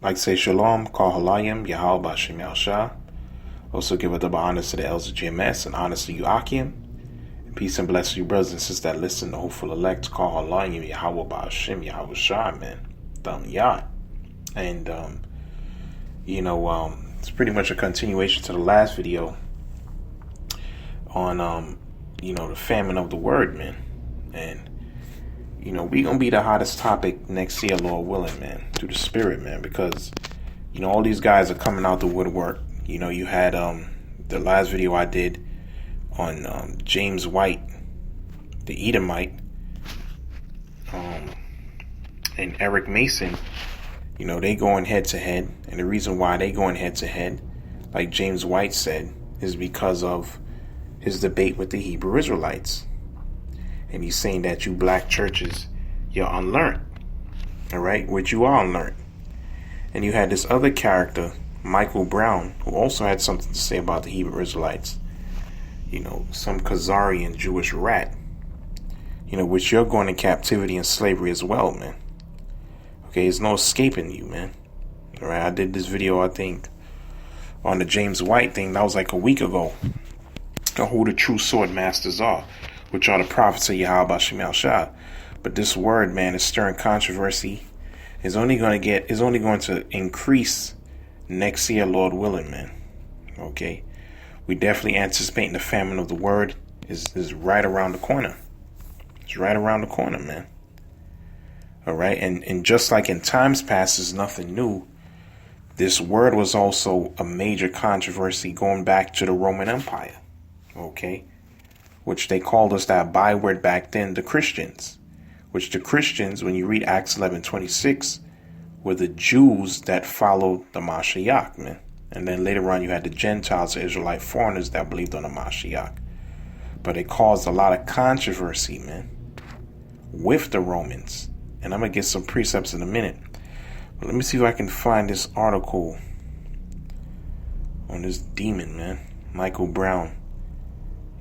Like say shalom, call halayim, Yahawashi. Also give a double honors to the elders of GMS and honors to you, Akim. And peace and blessings to you brothers and sisters that listen to hopeful elect, call halayim, Yahawashi, man. Thumb yacht. And, it's pretty much a continuation to the last video on, the famine of the word, man. And, we gonna be the hottest topic next year, Lord willing, man, through the spirit, man, because, all these guys are coming out the woodwork. You had the last video I did on James White, the Edomite, and Eric Mason. They going head to head, and the reason why they going head to head, like James White said, is because of his debate with the Hebrew Israelites. And he's saying that you black churches, you're unlearned. All right, which you are unlearned. And you had this other character, Michael Brown, who also had something to say about the Hebrew Israelites. Some Khazarian Jewish rat. Which you're going in captivity and slavery as well, man. Okay, there's no escaping you, man. All right, I did this video, I think, on the James White thing. That was like a week ago. On who the true sword masters are, which are the prophets of Yahawah. But this word, man, is stirring controversy. Is only going to increase next year, Lord willing, man. Okay, we definitely anticipating the famine of the word is right around the corner. It's right around the corner, man. All right, and just like in times past is nothing new, this word was also a major controversy going back to the Roman Empire. Okay, which they called us that byword back then, the Christians. Which the Christians, when you read Acts 11:26, were the Jews that followed the Mashiach, man. And then later on you had the Gentiles, the Israelite foreigners that believed on the Mashiach. But it caused a lot of controversy, man, with the Romans. And I'm going to get some precepts in a minute. But let me see if I can find this article on this demon, man, Michael Brown.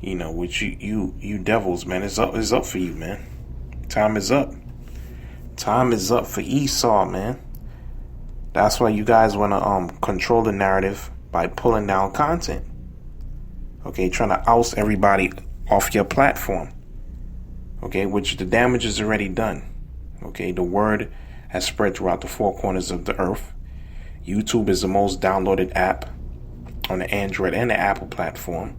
Which you devils, man, is up for you, man. Time is up. Time is up for Esau, man. That's why you guys want to control the narrative by pulling down content. Okay, trying to oust everybody off your platform. Okay, which the damage is already done. Okay, the word has spread throughout the four corners of the earth. YouTube is the most downloaded app on the Android and the Apple platform.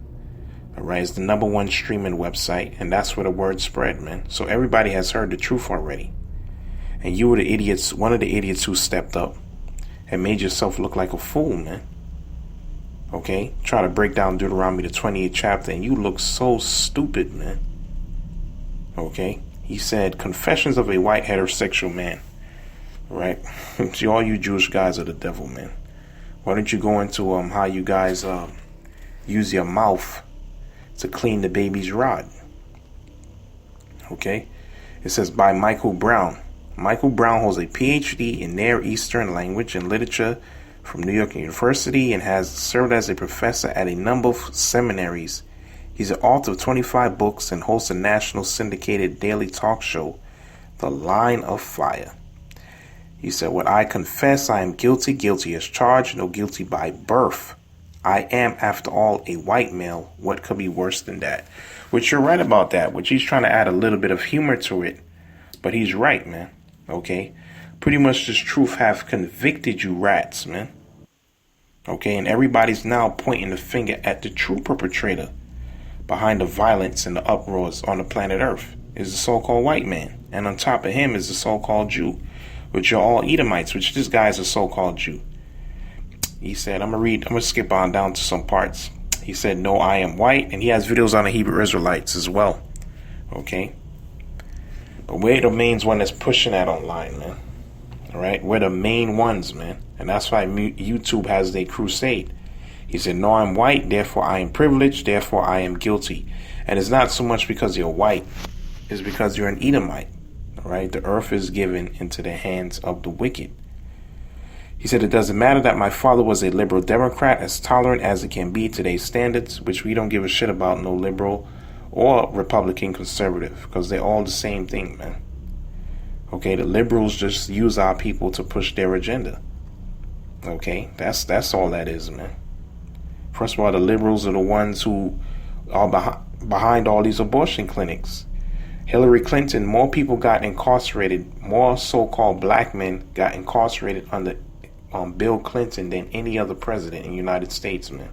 All right, it's the #1 streaming website, and that's where the word spread, man. So everybody has heard the truth already. And you were the idiots, one of the idiots who stepped up and made yourself look like a fool, man. Okay, try to break down Deuteronomy, the 28th chapter, and you look so stupid, man. Okay, he said, confessions of a white heterosexual man. All right, see, all you Jewish guys are the devil, man. Why don't you go into how you guys use your mouth to clean the baby's rod? Okay, it says by Michael Brown. Michael Brown holds a PhD in Near Eastern language and literature from New York University and has served as a professor at a number of seminaries. He's an author of 25 books and hosts a national syndicated daily talk show, The Line of Fire. He said, what I confess, I am guilty as charged, no guilty by birth. I am, after all, a white male. What could be worse than that? Which you're right about that, which he's trying to add a little bit of humor to it. But he's right, man. Okay? Pretty much this truth have convicted you rats, man. Okay? And everybody's now pointing the finger at the true perpetrator behind the violence and the uproars on the planet Earth is the so-called white man. And on top of him is the so-called Jew, which are all Edomites, which this guy is a so-called Jew. He said, I'm going to skip on down to some parts. He said, no, I am white. And he has videos on the Hebrew Israelites as well. Okay. But we're the main one that's pushing that online, man. All right. We're the main ones, man. And that's why YouTube has their crusade. He said, no, I'm white. Therefore, I am privileged. Therefore, I am guilty. And it's not so much because you're white. It's because you're an Edomite. All right. The earth is given into the hands of the wicked. He said, it doesn't matter that my father was a liberal Democrat, as tolerant as it can be today's standards, which we don't give a shit about no liberal or Republican conservative, because they're all the same thing, man. Okay, the liberals just use our people to push their agenda. Okay, that's all that is, man. First of all, the liberals are the ones who are behind all these abortion clinics. Hillary Clinton, more people got incarcerated, more so-called black men got incarcerated under Bill Clinton than any other president in the United States, man,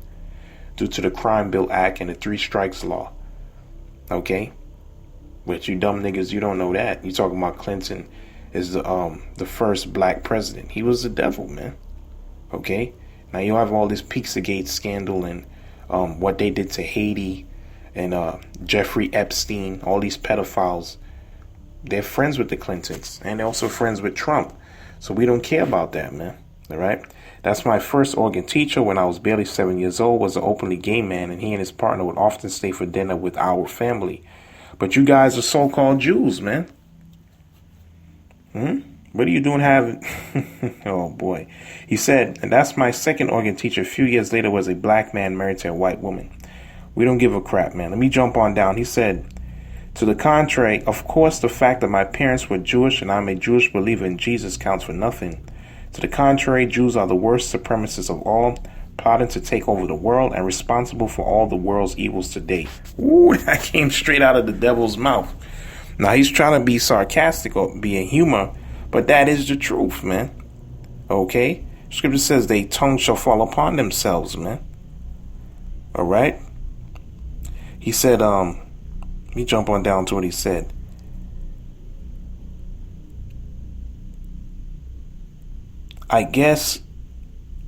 due to the Crime Bill Act and the Three Strikes Law. Okay? But you dumb niggas, you don't know that. You talking about Clinton is the first black president. He was the devil, man. Okay? Now you have all this Pizzagate scandal and what they did to Haiti and Jeffrey Epstein, all these pedophiles. They're friends with the Clintons and they're also friends with Trump. So we don't care about that, man. All right? That's my first organ teacher when I was barely 7 years old, was an openly gay man, and he and his partner would often stay for dinner with our family. But you guys are so-called Jews, man. What are you doing having? Oh, boy. He said, and that's my second organ teacher. A few years later was a black man married to a white woman. We don't give a crap, man. Let me jump on down. He said, to the contrary, of course, the fact that my parents were Jewish and I'm a Jewish believer in Jesus counts for nothing. To the contrary, Jews are the worst supremacists of all, plotting to take over the world and responsible for all the world's evils today. Ooh, that came straight out of the devil's mouth. Now, he's trying to be sarcastic or be a humor, but that is the truth, man. Okay? Scripture says their tongue shall fall upon themselves, man. All right? He said, let me jump on down to what he said. I guess,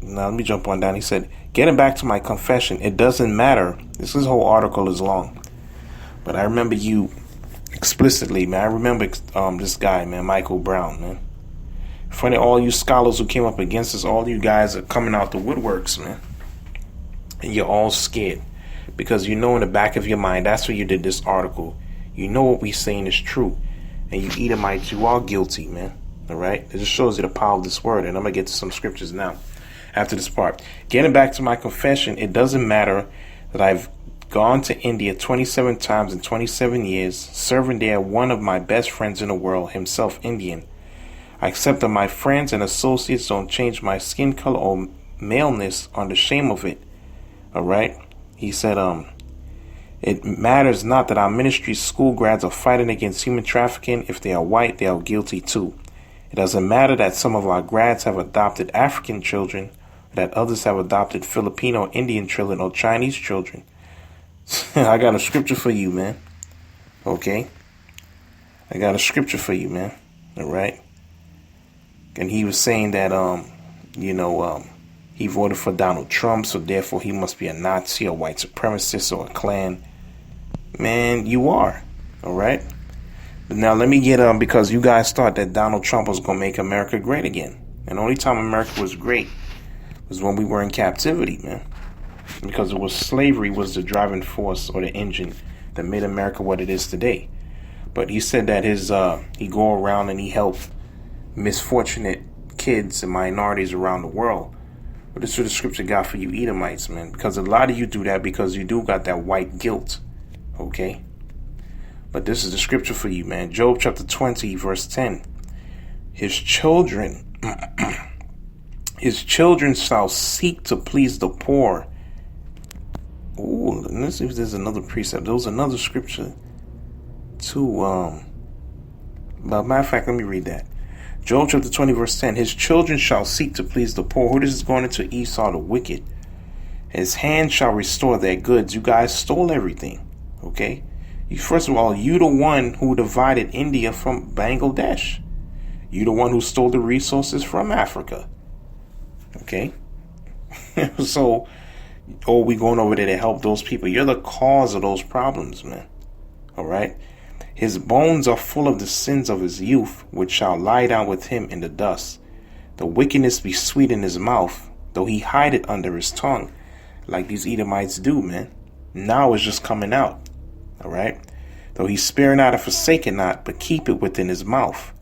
now let me jump on down. He said, getting back to my confession, it doesn't matter. This whole article is long. But I remember you explicitly, man. I remember this guy, man, Michael Brown, man. Funny, all you scholars who came up against us, all you guys are coming out the woodworks, man. And you're all scared. Because you know in the back of your mind, that's why you did this article. You know what we're saying is true. And you Edomites, you are guilty, man. All right? It just shows you the power of this word. And I'm going to get to some scriptures now after this part. Getting back to my confession, it doesn't matter that I've gone to India 27 times in 27 years, serving there one of my best friends in the world, himself Indian. I accept that my friends and associates don't change my skin color or maleness on the shame of it. All right? He said, it matters not that our ministry school grads are fighting against human trafficking. If they are white, they are guilty too. It doesn't matter that some of our grads have adopted African children, or that others have adopted Filipino or Indian children or Chinese children. I got a scripture for you, man. Okay? I got a scripture for you, man. All right? And he was saying that, he voted for Donald Trump, so therefore he must be a Nazi, a white supremacist, or a Klan. Man, you are. All right? But now let me get, because you guys thought that Donald Trump was going to make America great again. And the only time America was great was when we were in captivity, man. Because it was slavery was the driving force or the engine that made America what it is today. But he said that he go around and he helped misfortunate kids and minorities around the world. But this is what the scripture got for you Edomites, man. Because a lot of you do that because you do got that white guilt. Okay? But this is the scripture for you, man. Job chapter 20, verse 10. His children shall seek to please the poor. Ooh, let's see if there's another precept. There was another scripture too. But matter of fact, let me read that. Job chapter 20, verse 10. His children shall seek to please the poor. Who this is going into Esau the wicked? His hand shall restore their goods. You guys stole everything. Okay? First of all, you the one who divided India from Bangladesh. You the one who stole the resources from Africa. Okay? So, we going over there to help those people. You're the cause of those problems, man. All right? His bones are full of the sins of his youth, which shall lie down with him in the dust. The wickedness be sweet in his mouth, though he hide it under his tongue, like these Edomites do, man. Now it's just coming out. All right? Though he spare not and forsake it not, but keep it within his mouth.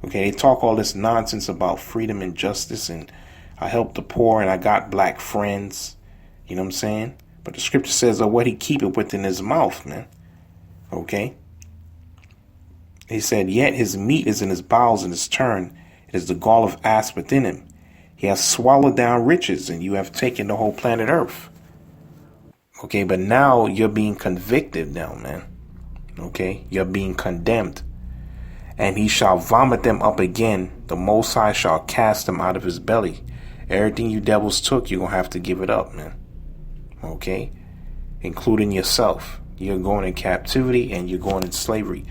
Okay, they talk all this nonsense about freedom and justice, and I help the poor, and I got black friends. You know what I'm saying? But the scripture says, what he keep it within his mouth, man. Okay? He said, yet his meat is in his bowels and his turn. It is the gall of asp within him. He has swallowed down riches, and you have taken the whole planet Earth. Okay, but now you're being convicted now, man. Okay, you're being condemned. And he shall vomit them up again. The Most High shall cast them out of his belly. Everything you devils took, you're going to have to give it up, man. Okay? Including yourself. You're going in captivity and you're going in slavery.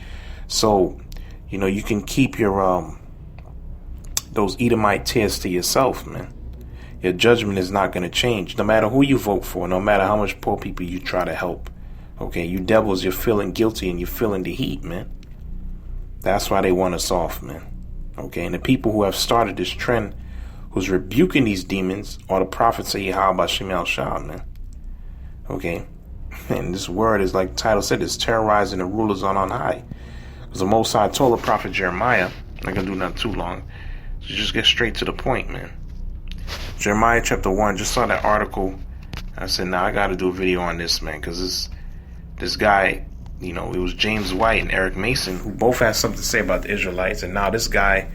So, you can keep your those Edomite tears to yourself, man. Your judgment is not going to change. No matter who you vote for, no matter how much poor people you try to help. Okay? You devils, you're feeling guilty and you're feeling the heat, man. That's why they want us off, man. Okay, and the people who have started this trend, who's rebuking these demons, are the prophets of Yahawashi, man. Okay, and this word is, like the title said, is terrorizing the rulers on high. Because the Most High told the prophet Jeremiah, I'm not going to do nothing too long, so just get straight to the point, man. Jeremiah chapter 1, just saw that article. I said, I got to do a video on this, man, because this guy... it was James White and Eric Mason who both had something to say about the Israelites. And now this guy,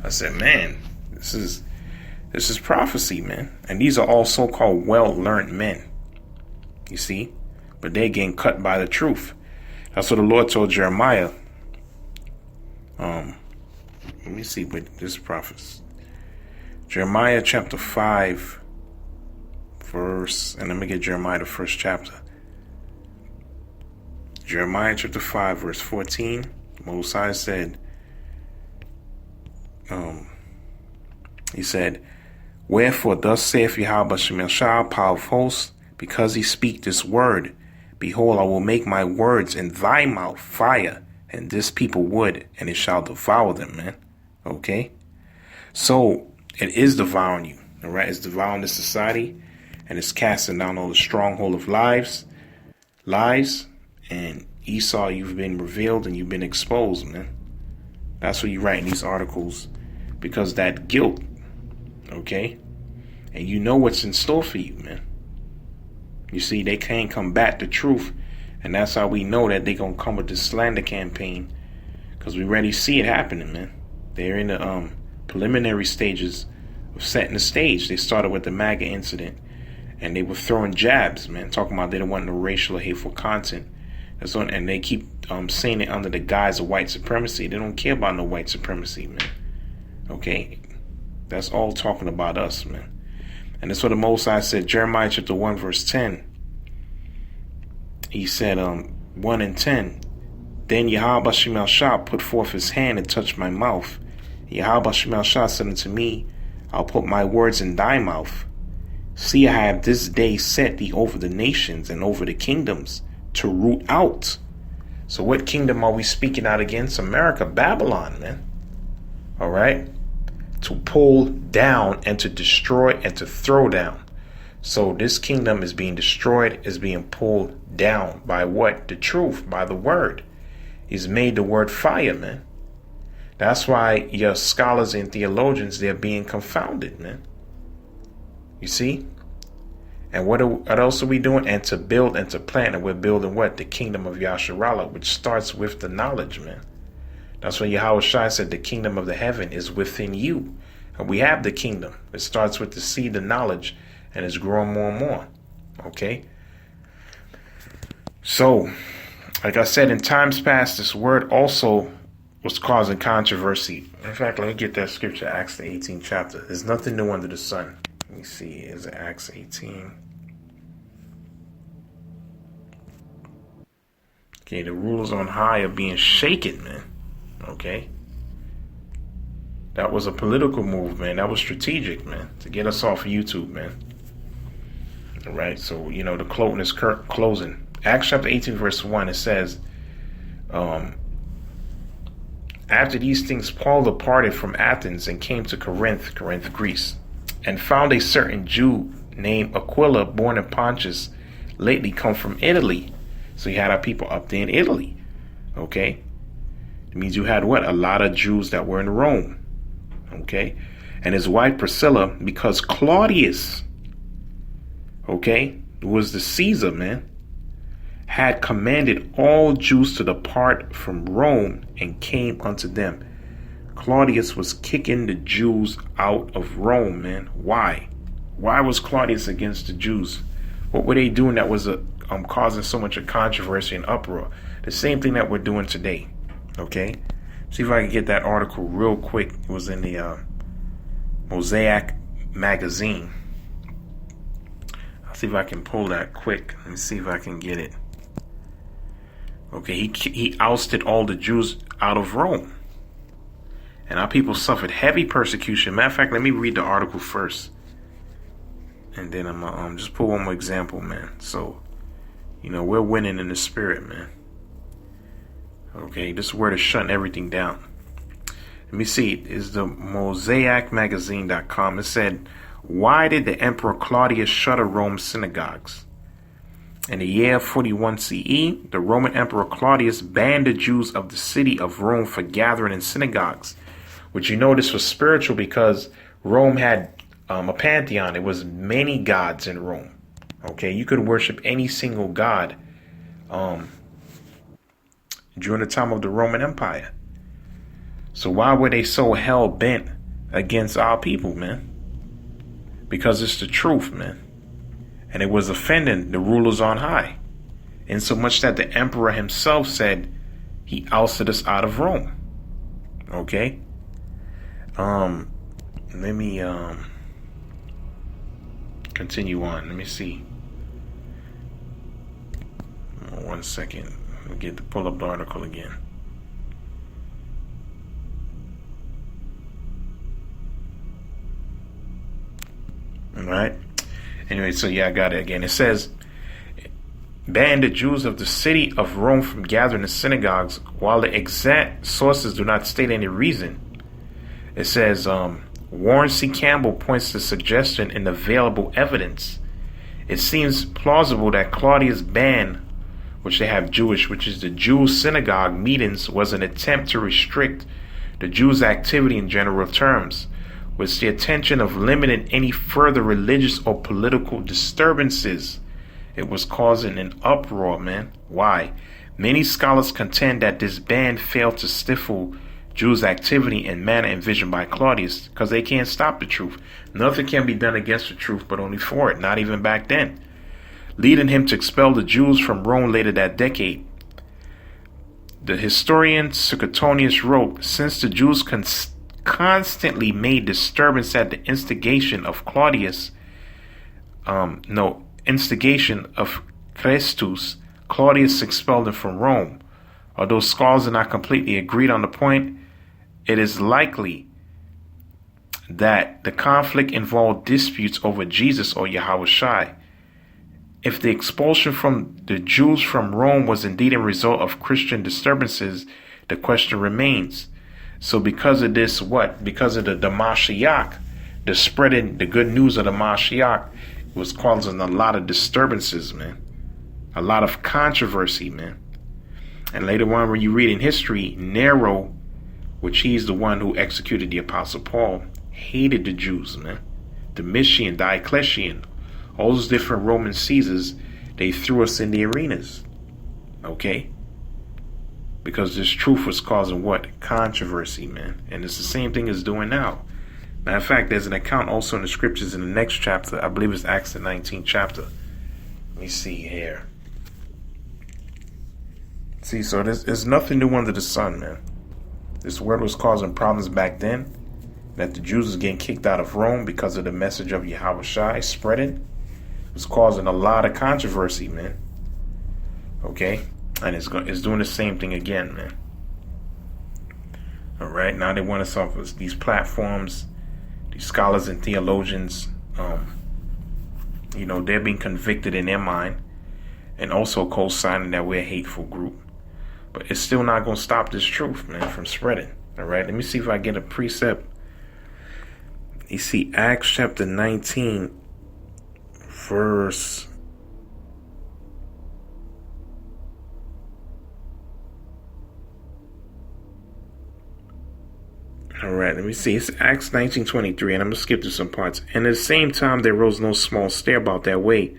I said, man, this is prophecy, man. And these are all so-called well-learned men, you see. But they're getting cut by the truth. That's what the Lord told Jeremiah. Let me see what this prophet. Jeremiah chapter 5, verse, and let me get Jeremiah the first chapter. Jeremiah chapter 5, verse 14, Most High said, he said, wherefore thus saith Yahawashi, power of hosts, because he speak this word, behold, I will make my words in thy mouth fire, and this people wood, and it shall devour them, man. Okay? So, it is devouring you, all right? It's devouring the society, and it's casting down all the stronghold of lies, and Esau, you've been revealed and you've been exposed, man. That's what you write in these articles. Because that guilt, okay? And you know what's in store for you, man. You see, they can't combat the truth. And that's how we know that they're going to come with this slander campaign. Because we already see it happening, man. They're in the preliminary stages of setting the stage. They started with the MAGA incident. And they were throwing jabs, man. Talking about they don't want no racial or hateful content. And they keep saying it under the guise of white supremacy. They don't care about no white supremacy, man. Okay? That's all talking about us, man. And that's what the Most High said. Jeremiah chapter 1, verse 10. He said, 1 and 10. Then Yahawashi put forth his hand and touched my mouth. Yahawashi said unto me, I'll put my words in thy mouth. See, I have this day set thee over the nations and over the kingdoms, to root out. So what kingdom are we speaking out against? America, Babylon, man. All right? To pull down and to destroy and to throw down. So this kingdom is being destroyed, is being pulled down by what? The truth, by the word. He's made the word fire, man. That's why your scholars and theologians, they're being confounded, man. You see? And what else are we doing? And to build and to plant. And we're building what? The kingdom of Yasharallah, which starts with the knowledge, man. That's why Yahawashi said the kingdom of the heaven is within you. And we have the kingdom. It starts with the seed of knowledge. And it's growing more and more. Okay? So, like I said, in times past, this word also was causing controversy. In fact, let me get that scripture, Acts the 18th chapter. There's nothing new under the sun. Let me see. Is it Acts 18? Okay, the rulers on high are being shaken, man. Okay? That was a political move, man. That was strategic, man. To get us off of YouTube, man. All right, so, the clothing is closing. Acts chapter 18, verse 1, it says, after these things, Paul departed from Athens and came to Corinth, Greece, and found a certain Jew named Aquila, born in Pontus, lately come from Italy. So you had our people up there in Italy. Okay? It means you had what? A lot of Jews that were in Rome. Okay? And his wife Priscilla, because Claudius, okay, who was the Caesar, man, had commanded all Jews to depart from Rome and came unto them. Claudius was kicking the Jews out of Rome, man. Why? Why was Claudius against the Jews? What were they doing that was causing so much of controversy and uproar? The same thing that we're doing today. Okay? See if I can get that article real quick. It was in the Mosaic magazine. I'll see if I can pull that quick. Let me see if I can get it. Okay, he ousted all the Jews out of Rome. And our people suffered heavy persecution. Matter of fact, let me read the article first. And then I'm going to just put one more example, man. So, we're winning in the spirit, man. Okay, this is where to shut everything down. Let me see. It's the mosaicmagazine.com. It said, why did the Emperor Claudius shutter Rome's synagogues? In the year 41 CE, the Roman Emperor Claudius banned the Jews of the city of Rome for gathering in synagogues. Which this was spiritual because Rome had a pantheon. It was many gods in Rome. Okay, you could worship any single god during the time of the Roman Empire. So why were they so hell-bent against our people, man? Because it's the truth, man. And it was offending the rulers on high. In so much that the emperor himself said he ousted us out of Rome. Okay? Let me continue on. Let me see. 1 second. Let me pull up the article again. All right. Anyway, so I got it again. It says, banned the Jews of the city of Rome from gathering in synagogues. While the exact sources do not state any reason, it says, Warren C. Campbell points to suggestion in available evidence. It seems plausible that Claudius' ban, which they have Jewish, which is the Jews' synagogue meetings, was an attempt to restrict the Jews' activity in general terms, with the intention of limiting any further religious or political disturbances. It was causing an uproar, man. Why? Many scholars contend that this ban failed to stifle Jews' activity in manner envisioned by Claudius, because they can't stop the truth. Nothing can be done against the truth, but only for it, not even back then. Leading him to expel the Jews from Rome later that decade. The historian Suetonius wrote, since the Jews constantly made disturbance at the instigation of instigation of Chrestus, Claudius expelled them from Rome. Although scholars are not completely agreed on the point, it is likely that the conflict involved disputes over Jesus or Yahawashi. If the expulsion from the Jews from Rome was indeed a result of Christian disturbances, the question remains. So because of this, because of the Mashiach, the spreading the good news of the Mashiach was causing a lot of disturbances, man. A lot of controversy, man. And later on, when you read in history, Nero, which he's the one who executed the Apostle Paul, hated the Jews, man. Domitian, Diocletian, all those different Roman Caesars, they threw us in the arenas. Okay? Because this truth was causing what? Controversy, man. And it's the same thing it's doing now. Matter of fact, there's an account also in the scriptures in the next chapter. I believe it's Acts the 19th chapter. Let me see here. See, so there's nothing new under the sun, man. This word was causing problems back then. That the Jews was getting kicked out of Rome because of the message of Yahawashi spreading. It was causing a lot of controversy, man. Okay? And it's doing the same thing again, man. All right? Now they want us off of these platforms. These scholars and theologians, they're being convicted in their mind. And also co-signing that we're a hateful group. But it's still not going to stop this truth, man, from spreading. All right, let me see if I get a precept. You see, Acts chapter 19, verse... All right, let me see. It's Acts 19:23, and I'm going to skip through some parts. And at the same time, there rose no small stir about that way.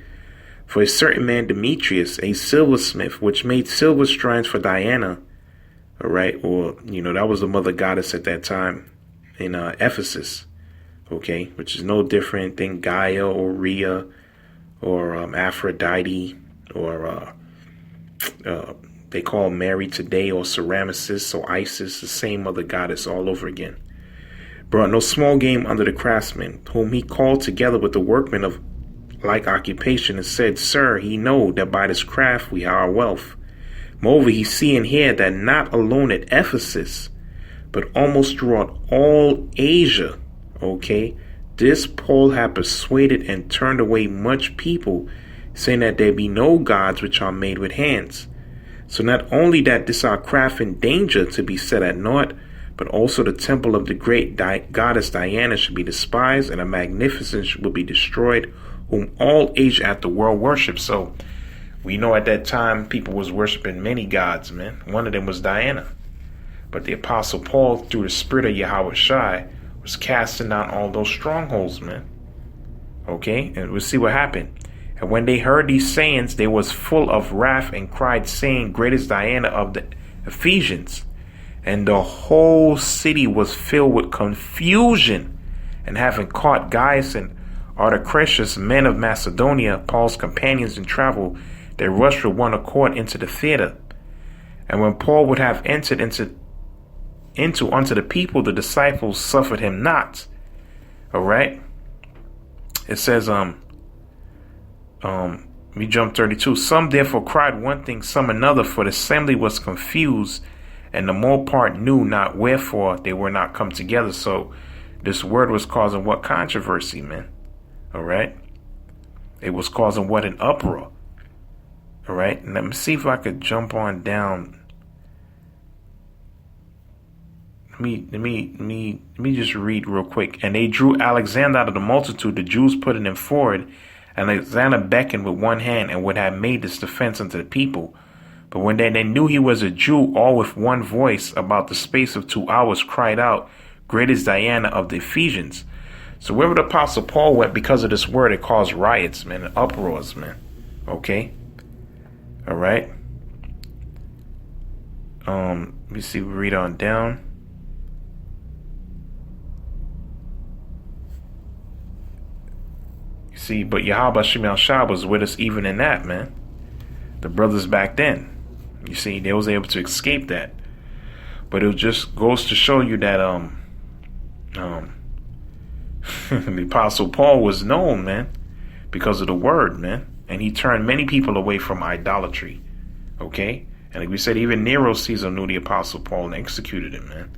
For a certain man Demetrius, a silversmith, which made silver strands for Diana, All right. Or, that was the mother goddess at that time in Ephesus. Okay. Which is no different than Gaia or Rhea or Aphrodite or they call Mary today, or Ceramicis or Isis, the same mother goddess all over again. Brought no small game under the craftsmen, whom he called together with the workmen of like occupation, and said, Sir, he know that by this craft we are our wealth. Moreover, he see and hear that not alone at Ephesus, but almost throughout all Asia, okay, this Paul had persuaded and turned away much people, saying that there be no gods which are made with hands. So not only that this our craft in danger to be set at naught, but also the temple of the great goddess Diana should be despised, and a magnificence will be destroyed, whom all Asia at the world worship. So we know at that time people was worshiping many gods, man. One of them was Diana. But the Apostle Paul, through the spirit of Yahawashi, was casting down all those strongholds, man. Okay, and we'll see what happened. And when they heard these sayings, they was full of wrath and cried, saying, Great is Diana of the Ephesians. And the whole city was filled with confusion. And having caught Gaius and Artacretius, men of Macedonia, Paul's companions in travel, they rushed with one accord into the theater. And when Paul would have entered into unto the people, the disciples suffered him not. All right. It says, we jump 32. Some therefore cried one thing, some another, for the assembly was confused, and the more part knew not wherefore they were not come together. So this word was causing what controversy, man? All right. It was causing what? An uproar. All right. And let me see if I could jump on down. Let me just read real quick. And they drew Alexander out of the multitude. The Jews putting him forward. And Alexander beckoned with one hand and would have made this defense unto the people. But when they knew he was a Jew, all with one voice, about the space of 2 hours, cried out, Great is Diana of the Ephesians. So wherever the Apostle Paul went, because of this word, it caused riots, man, and uproars, man. Okay? All right? Let me see, we read on down. See, but Yahawashi was with us even in that, man. The brothers back then, you see, they was able to escape that. But it just goes to show you that the Apostle Paul was known, man, because of the word, man, and he turned many people away from idolatry. Okay, and like we said, even Nero Caesar knew the Apostle Paul and executed him, man.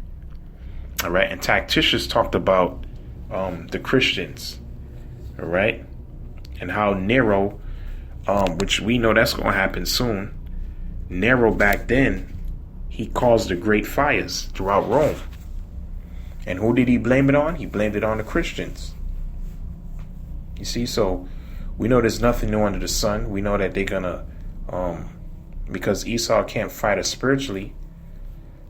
All right, and Tactitius talked about the Christians. All right. And how Nero, which we know that's going to happen soon, Nero back then, he caused the great fires throughout Rome. And who did he blame it on? He blamed it on the Christians. You see, so we know there's nothing new under the sun. We know that they're going to, because Esau can't fight us spiritually,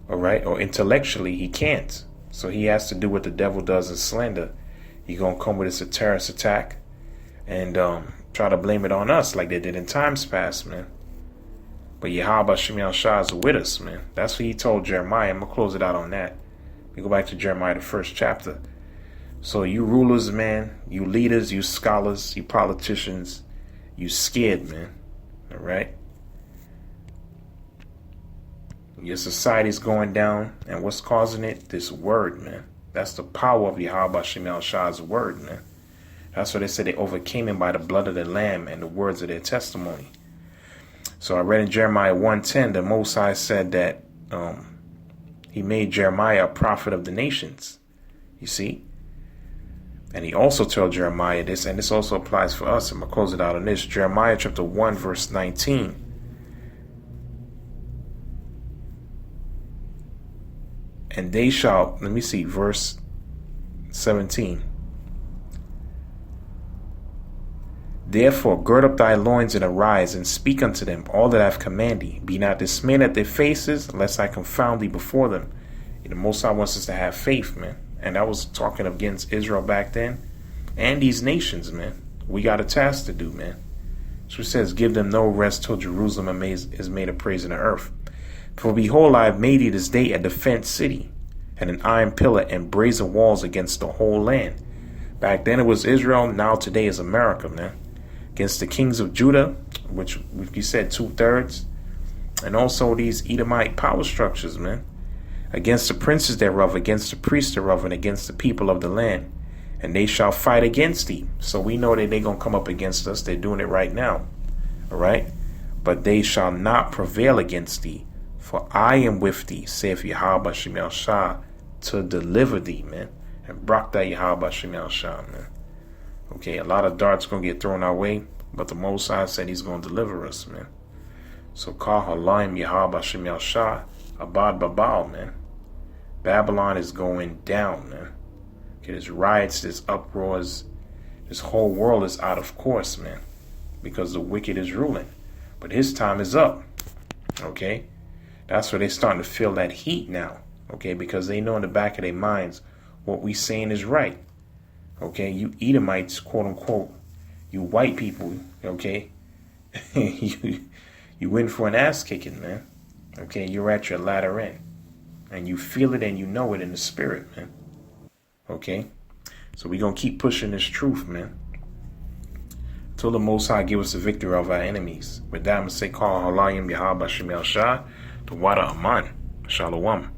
all right, or intellectually, he can't. So he has to do what the devil does in slander. He's going to come with his terrorist attack and try to blame it on us like they did in times past, man. But Yahawashi is with us, man. That's what he told Jeremiah. I'm going to close it out on that. We go back to Jeremiah, the 1st chapter. So you rulers, man, you leaders, you scholars, you politicians, you scared, man. All right? Your society's going down, and what's causing it? This word, man. That's the power of Yahawashi word, man. That's why they said they overcame him by the blood of the Lamb and the words of their testimony. So I read in Jeremiah 1:10, the Most High said that he made Jeremiah a prophet of the nations. You see? And he also told Jeremiah this, and this also applies for us. I'm going to close it out on this. Jeremiah chapter 1, verse 19. And they shall, let me see, verse 17. Therefore, gird up thy loins and arise, and speak unto them all that I have commanded thee. Be not dismayed at their faces, lest I confound thee before them. The Most High wants us to have faith, man. And that was talking against Israel back then, and these nations, man. We got a task to do, man. So it says, give them no rest till Jerusalem is made a praise in the earth. For behold, I have made thee this day a defense city, and an iron pillar and brazen walls against the whole land. Back then it was Israel, now today is America, man. Against the kings of Judah, which you said 2/3, and also these Edomite power structures, man. Against the princes thereof, against the priests thereof, and against the people of the land. And they shall fight against thee. So we know that they're going to come up against us. They're doing it right now. All right? But they shall not prevail against thee. For I am with thee, saith Yahawah Shemel Shah, to deliver thee, man. And Brock that Yahawah Shemel Shah, man. Okay, a lot of darts going to get thrown our way, but the Most High said he's going to deliver us, man. So call Halaim Yahawah Shemel Shah, Abad Babal, man. Babylon is going down, man. Okay, there's riots, there's uproars. This whole world is out of course, man. Because the wicked is ruling. But his time is up. Okay? That's where they're starting to feel that heat now. Okay? Because they know in the back of their minds what we saying is right. Okay? You Edomites, quote unquote, you white people, okay? you win for an ass kicking, man. Okay? You're at your latter end. And you feel it and you know it in the spirit, man. Okay? So we're going to keep pushing this truth, man. Until the Most High give us the victory of our enemies. With that, I'm going to say, call Halayim Yahawah Shemel Shah, the Wada Aman. Shalom.